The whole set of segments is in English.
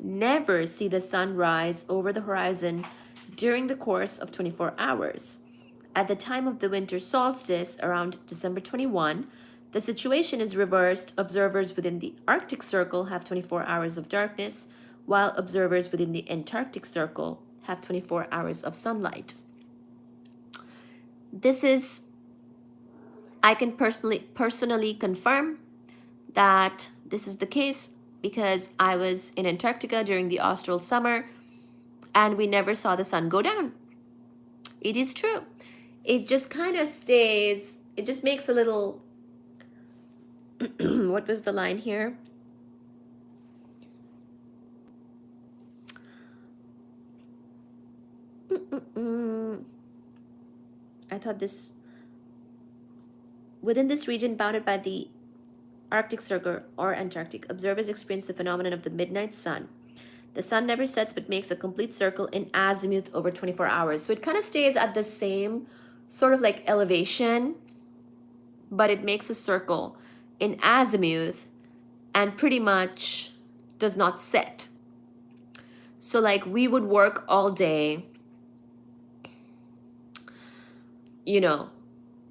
never see the sun rise over the horizon during the course of 24 hours. At the time of the winter solstice, around December 21, the situation is reversed. Observers within the Arctic Circle have 24 hours of darkness, while observers within the Antarctic Circle have 24 hours of sunlight. I can personally confirm that this is the case because I was in Antarctica during the Austral Summer and we never saw the sun go down. It is true. It just kind of stays, it just makes a little, what was the line here? I thought this, within this region bounded by the Arctic Circle or Antarctic, observers experience the phenomenon of the midnight sun. The sun never sets but makes a complete circle in azimuth over 24 hours. So it kind of stays at the same sort of like elevation, but it makes a circle in azimuth and pretty much does not set. So like we would work all day, you know,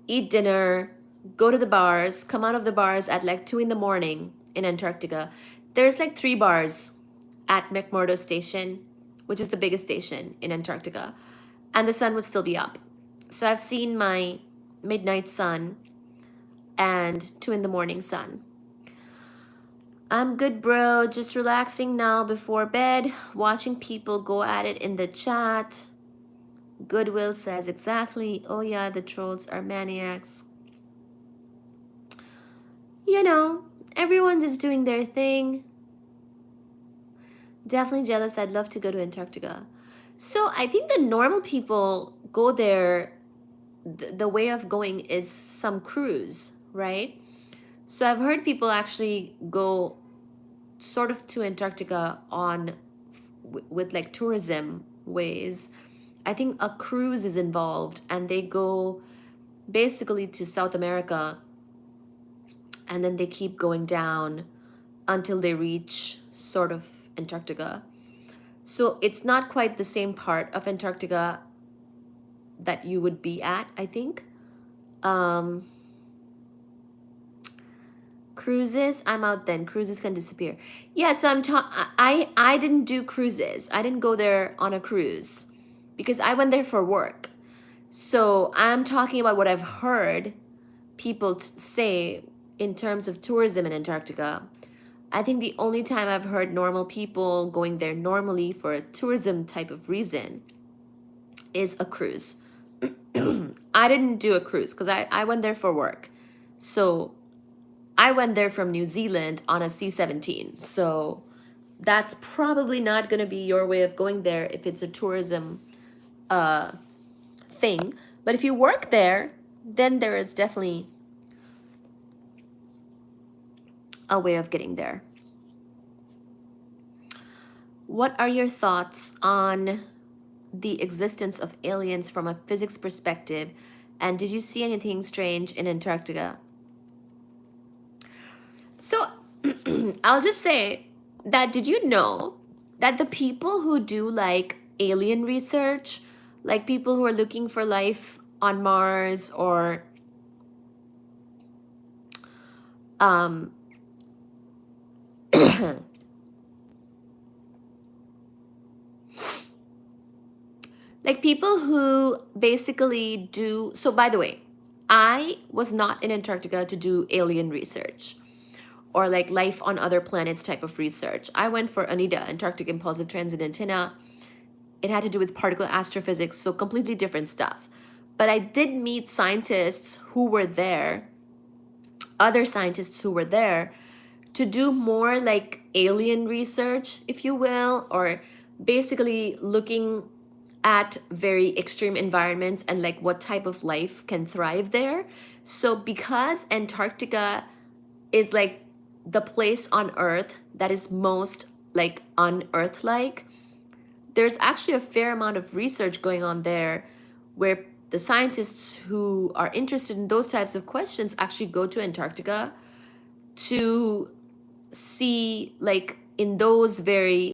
eat dinner, go to the bars, come out of the bars at like 2 in the morning in Antarctica. There's like 3 bars at McMurdo Station, which is the biggest station in Antarctica, and the sun would still be up. So I've seen my midnight sun and 2 in the morning sun. I'm good, bro. Just relaxing now before bed, watching people go at it in the chat. Goodwill says exactly. Oh yeah, the trolls are maniacs. You know, everyone just doing their thing. Definitely jealous. I'd love to go to Antarctica. So I think the normal people go there, the way of going is some cruise, right? So I've heard people actually go sort of to Antarctica on with like tourism ways. I think a cruise is involved and they go basically to South America and then they keep going down until they reach sort of Antarctica. So it's not quite the same part of Antarctica that you would be at, I think. Cruises, I'm out then. Cruises can disappear. Yeah, so I didn't do cruises. I didn't go there on a cruise because I went there for work. So I'm talking about what I've heard people say in terms of tourism in Antarctica. I think the only time I've heard normal people going there normally for a tourism type of reason is a cruise. I didn't do a cruise because I went there for work. So I went there from New Zealand on a C-17. So that's probably not going to be your way of going there if it's a tourism thing. But if you work there, then there is definitely a way of getting there. What are your thoughts on the existence of aliens from a physics perspective? And did you see anything strange in Antarctica? So I'll just say that, did you know that the people who do like alien research, like people who are looking for life on Mars or like people who basically do, so by the way, I was not in Antarctica to do alien research or like life on other planets type of research. I went for ANIDA, Antarctic Impulsive Transit Antenna. It had to do with particle astrophysics, so completely different stuff. But I did meet scientists who were there, other scientists who were there to do more like alien research, if you will, or basically looking at very extreme environments and like what type of life can thrive there. So because Antarctica is like the place on Earth that is most like un-Earth-like, there's actually a fair amount of research going on there where the scientists who are interested in those types of questions actually go to Antarctica to see like in those very